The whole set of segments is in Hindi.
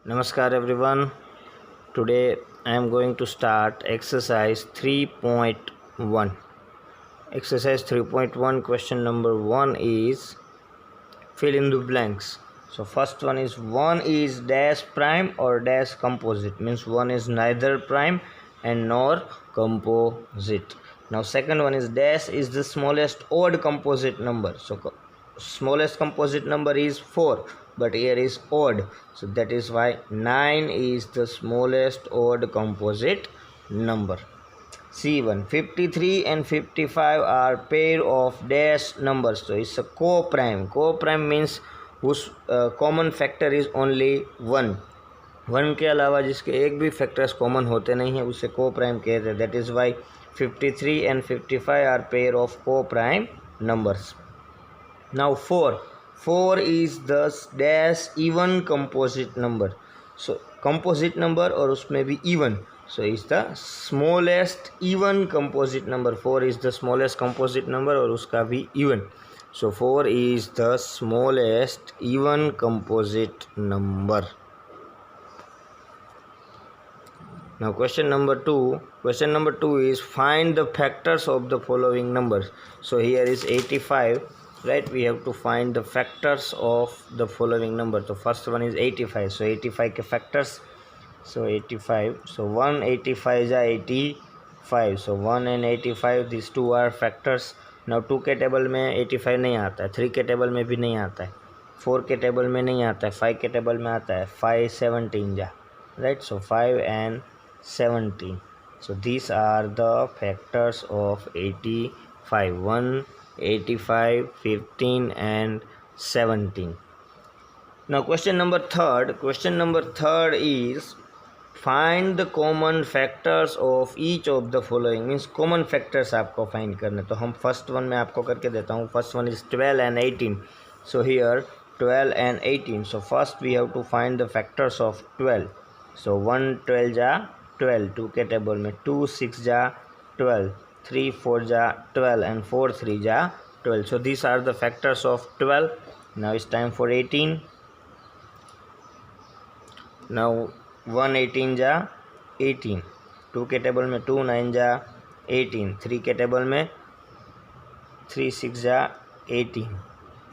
Namaskar everyone. Today I am going to start exercise 3.1. Exercise 3.1 question number 1 is fill in the blanks. So first one is dash prime or dash composite, means one is neither prime and nor composite. Now second one is dash is the smallest odd composite number. So smallest composite number is 4, but here is odd, so that is why 9 is the smallest odd composite number. C1, 53 and 55 are pair of dash numbers, so it's a co-prime. Co-prime means whose common factor is only 1. 1 के अलावा जिसके एक भी फैक्टर्स कॉमन होते नहीं हैं उसे को प्राइम कहते हैं. That is why 53 and 55 are pair of co prime numbers. Now 4 is the dash even composite number. So composite number और उसमें भी even, so is the smallest even composite number. 4 is the smallest composite number और उसका भी even. So 4 is the smallest even composite number. Now question number 2 is find the factors of the following numbers. So here is 85, right? We have to find the factors of the following number. So first one is 85. So 85 के factors. So 85. So 185 is 85. So 1 and 85, these two are factors. Now 2 के टेबल में 85 नहीं आता है, 3 के टेबल में भी नहीं आता है, 4 के टेबल में नहीं आता है, 5 के टेबल में आता है, 5 17 जा, right? So 5 and 17. So these are the factors of 85. 1, 85, 15 and 17. Now question number third is find the common factors of each of the following. Means common factors आपको find करने. तो हम first one में आपको करके देता हूँ. First one is 12 and 18. So here 12 and 18. So first we have to find the factors of 12. So 1 12 जा 12, 2 के टेबल में 2 6 जा 12, 3 4 जा 12 and 4 3 जा 12. So these are the factors of 12. Now it's time for 18. Now 1 18 जा 18, 2 के टेबल में 2 9 जा 18, 3 के टेबल में 3 6 जा 18,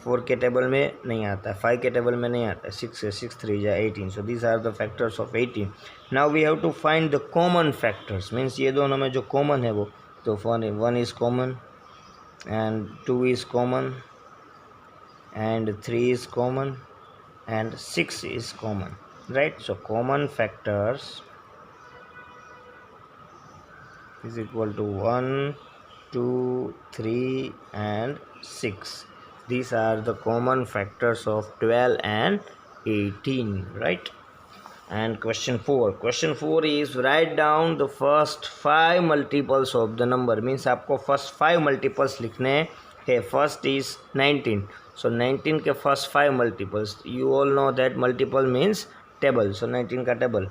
4 के टेबल में नहीं आता है, 5 के टेबल में नहीं आता है, 6 से 6 3 जा 18. So these are the factors of 18. Now we have to find the common factors. Means ये दोनों में जो common है वो, तो 1 is common and 2 is common and 3 is common and 6 is common, right? So common factors is equal to 1 2 3 and 6. These are the common factors of 12 and 18, right? And question 4 is write down the first 5 multiples of the number. Means आपको first 5 multiples लिखने हैं. First is 19. So 19 के first 5 multiples. You all know that multiple means table. So 19 का table.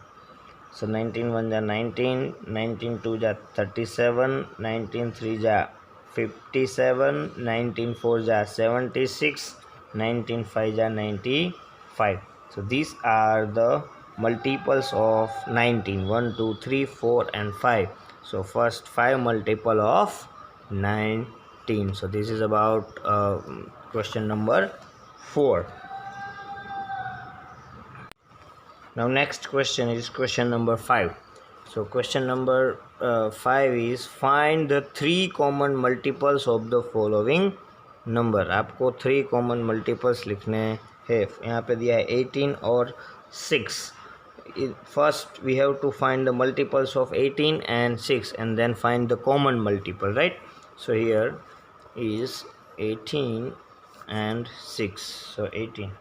So 19 1 जा 19, 19 2 जा 37, 19 3 जा 57, 19 4 जा 76, 19 5 जा 95. So these are the multiples of 19. 1 2 3 4 and 5. So first 5 multiple of 19. So this is about question number 4. Now next question is question number 5. So question number 5 is find the 3 common multiples of the following number. आपको 3 common multiples लिखने हैं. यहाँ पे दिया है 18 और 6. First we have to find the multiples of 18 and 6 and then find the common multiple, right? So here is 18 and 6. So 18.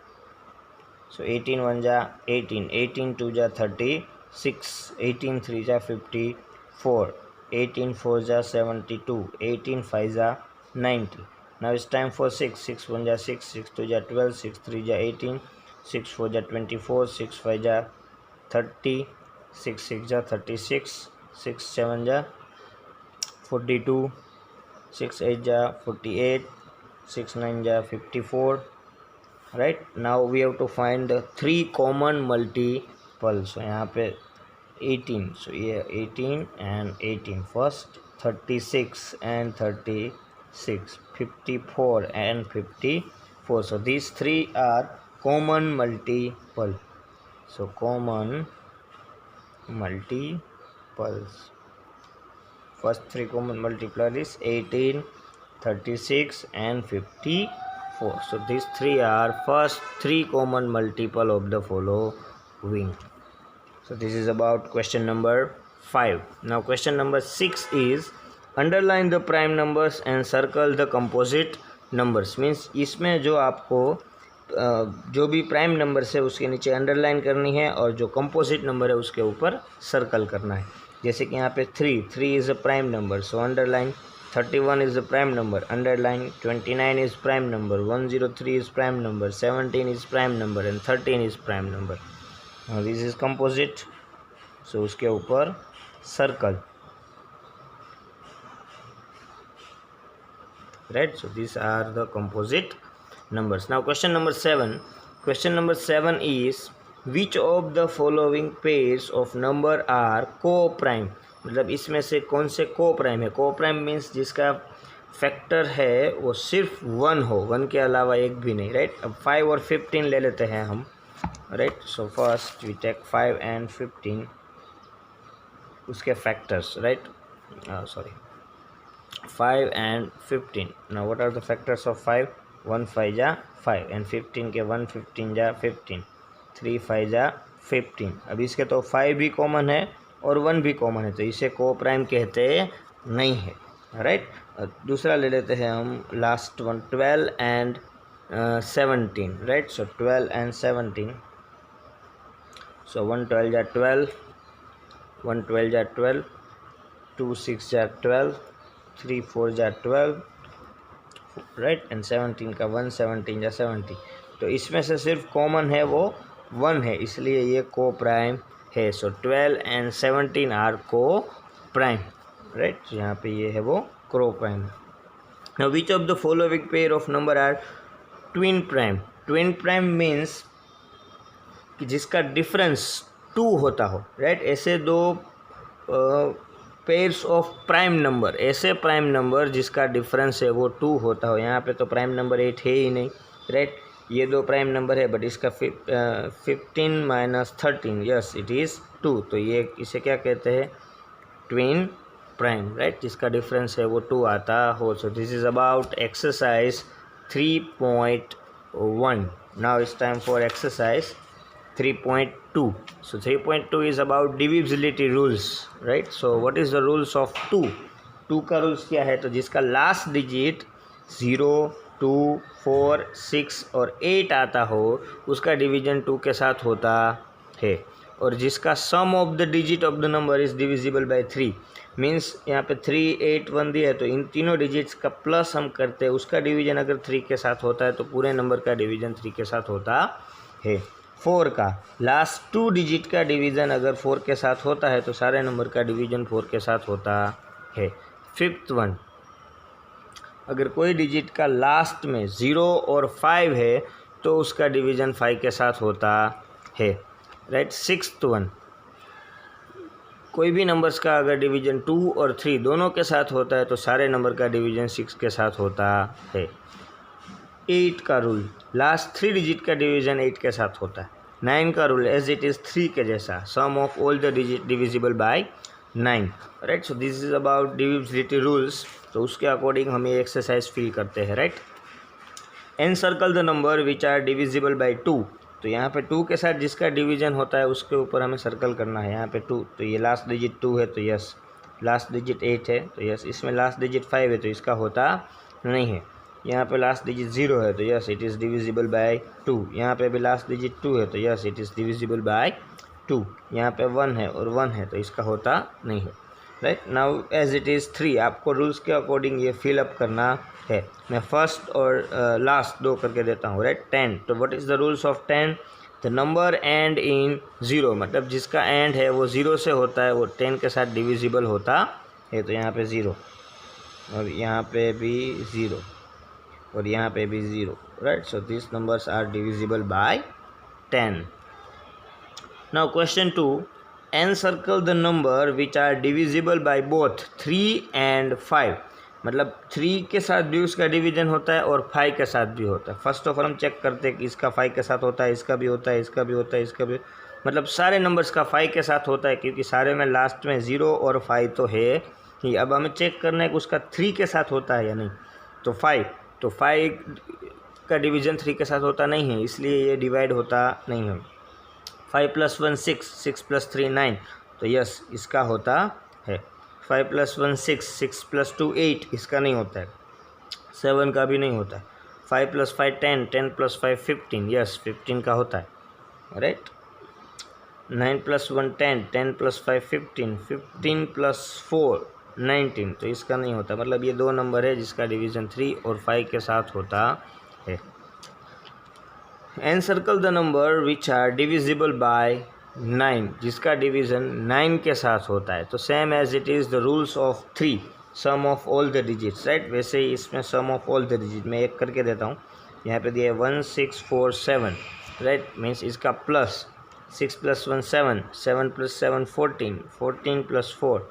So 18 1 जा 18, 18 2 जा 36, 18 3 जा 54, 18 4 जा 72, 18 5 जा 90. Now it's time for 6. 6 1 जा 6, 6 2 जा 12, 6 3 जा 18, 6 4 जा 24, 6 5 जा 30, 6 6 जा 36, 6 7 जा 42, 6 8 जा 48, 6 9 जा 54. Right, now we have to find the 3 common multiples. पल। सो यहाँ पे 18, सो ये 18 and 18 first, 36 and 36, 54 and 54. So these three are common multiple. So common multiples. First three common multiple is 18, 36 and 54. So these three are first three common multiple of the following. So this is about question number 5. Now question number 6 is underline the prime numbers and circle the composite numbers. Means इसमें जो आपको जो भी प्राइम नंबर्स है उसके नीचे अंडरलाइन करनी है और जो कंपोजिट नंबर है उसके ऊपर सर्कल करना है। जैसे कि यहाँ पे 3 is a prime number, so underline. 31 is a prime number, underline. 29 is prime number, 103 is prime number, 17 is prime number and 13 is prime number. This is composite, so उसके ऊपर circle, right. So this are the composite numbers. Now question number 7. Question number 7 is which of the following pairs of number are co-prime. मतलब इसमें से कौन से co-prime है। co-prime means जिसका फैक्टर है वो सिर्फ 1 हो, 1 के अलावा एक भी नहीं, राइट। अब 5 और 15 ले लेते हैं हम, right. So first we take 5 and 15, उसके factors, right. Sorry 5 and 15. Now what are the factors of 5? 1 5 जा 5 एंड 15 के 1 15 जा 15, 3 5 जा 15। अब इसके तो 5 भी कॉमन है और 1 भी कॉमन है, तो इसे को प्राइम कहते नहीं है, राइट। दूसरा ले लेते हैं हम, last one, 12 and 17, right. So 12 and 17, सो 1 12 जा 12, 1 12 जा 12, 2 6 जा 12, 3 4 जा 12, राइट। एंड 17 का 1 17 या 70। तो इसमें से सिर्फ कॉमन है वो 1 है, इसलिए ये को प्राइम है। So 12 and 17 are co prime, right. यहाँ पे ये है वो co prime. Now which of the following pair of number are twin prime. Twin prime means कि जिसका डिफरेंस 2 होता हो, राइट। ऐसे दो पेयर्स ऑफ प्राइम नंबर, ऐसे प्राइम नंबर जिसका डिफरेंस है वो 2 होता हो। यहाँ पे तो प्राइम नंबर 8 है ही नहीं, राइट। ये दो प्राइम नंबर है बट इसका 15 माइनस 13, यस इट इज़ 2। तो ये इसे क्या कहते हैं? ट्विन प्राइम, राइट, जिसका डिफरेंस है वो 2 आता हो। सो this is about exercise 3.1. Now it's time for exercise 3.2. So 3.2 is about divisibility rules, right? So what is the rules of 2? 2 का रूल्स क्या है? तो जिसका लास्ट डिजिट 0 2 4 6 और 8 आता हो उसका डिवीजन 2 के साथ होता है, और जिसका sum of the digit of the number is divisible by 3। Means यहाँ पे 3 8 1 दिया है तो इन तीनों डिजिट्स का प्लस हम करते हैं, उसका डिवीजन अगर 3 के साथ होता है तो पूरे नंबर का डिवीजन 3 के साथ होता है। 4 का लास्ट 2 डिजिट का डिवीज़न अगर 4 के साथ होता है तो सारे नंबर का डिवीज़न 4 के साथ होता है। 5th वन, अगर कोई डिजिट का लास्ट में 0 और 5 है तो उसका डिवीज़न 5 के साथ होता है, राइट। 6th वन, कोई भी नंबर्स का अगर डिवीज़न 2 और 3 दोनों के साथ होता है तो सारे नंबर का डिवीज़न 6 के साथ होता है। 8 का रूल, लास्ट 3 डिजिट का डिवीज़न 8 के साथ होता है। 9 का रूल, एज इट इज़ 3 के जैसा, sum of all the digit divisible by 9, right. So this is about divisibility rules. तो उसके अकॉर्डिंग हम ये एक्सरसाइज फिल करते हैं, right. Encircle the number which are divisible by 2। तो यहाँ पे 2 के साथ जिसका डिवीजन होता है उसके ऊपर हमें सर्कल करना है। यहाँ पे 2, तो ये लास्ट डिजिट 2 है तो यस, लास्ट डिजिट 8 है तो यस, इसमें लास्ट डिजिट 5 है तो इसका होता नहीं है। यहाँ पे लास्ट डिजिट 0 है तो yes it is divisible by 2। यहाँ पे भी लास्ट डिजिट 2 है तो yes it is divisible by 2। यहाँ पे 1 है और 1 है तो इसका होता नहीं है, right. Now as it is 3, आपको रूल्स के अकॉर्डिंग ये फिल अप करना है। मैं फर्स्ट और लास्ट 2 करके देता हूँ, राइट। 10, तो what is the rules of 10? The number and in 0, मतलब जिसका एंड है वो 0 से होता है वो 10 के साथ डिविजिबल होता है। तो यहाँ पे 0 और यहाँ पे भी 0 और यहाँ पे भी 0, right. So this numbers are divisible by 10। Now question 2, encircle the number which are divisible by both 3 and 5। मतलब 3 के साथ भी उसका डिवीजन होता है और 5 के साथ भी होता है। फर्स्ट ऑफ ऑल हम चेक करते हैं कि इसका 5 के साथ होता है, इसका भी होता है, इसका भी होता है, इसका भी, मतलब सारे नंबर्स का 5 के साथ होता है, क्योंकि सारे में लास्ट में 0 और 5 तो है ही। अब हमें चेक करना है कि उसका 3 के साथ होता है या नहीं। तो 5 का डिवीज़न 3 के साथ होता नहीं है, इसलिए ये डिवाइड होता नहीं है। 5 + 1 6, 6 + 3 9, तो यस इसका होता है। 5 + 1 6, 6 + 2 8, इसका नहीं होता है। 7 का भी नहीं होता है। 5 + 5 10, 10 + 5 15, यस 15 का होता है, राइट। 9 + 1 10, 10 + 5 15, 15 + 4 19, तो इसका नहीं होता। मतलब ये 2 नंबर है जिसका डिवीज़न 3 और 5 के साथ होता है। Encircle the number which are divisible by 9, जिसका डिवीज़न 9 के साथ होता है। तो same as it is the rules of 3, sum of all the digits, right. वैसे ही इसमें sum of all the digit मैं एक करके देता हूँ। यहाँ पे दिया है 1 6 4 7, राइट। मीन्स इसका प्लस 6 + 1 7, 7 + 7 14, 14 + 4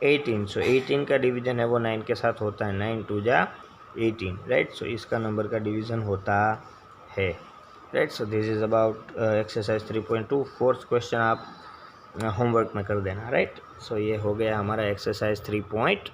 18। सो 18 का डिवीज़न है वो 9 के साथ होता है। 9 2 जा 18, राइट। सो इसका नंबर का डिवीज़न होता है, right. So this is about exercise 3.2। Fourth question आप होमवर्क में कर देना, राइट। सो ये हो गया हमारा एक्सरसाइज 3.2।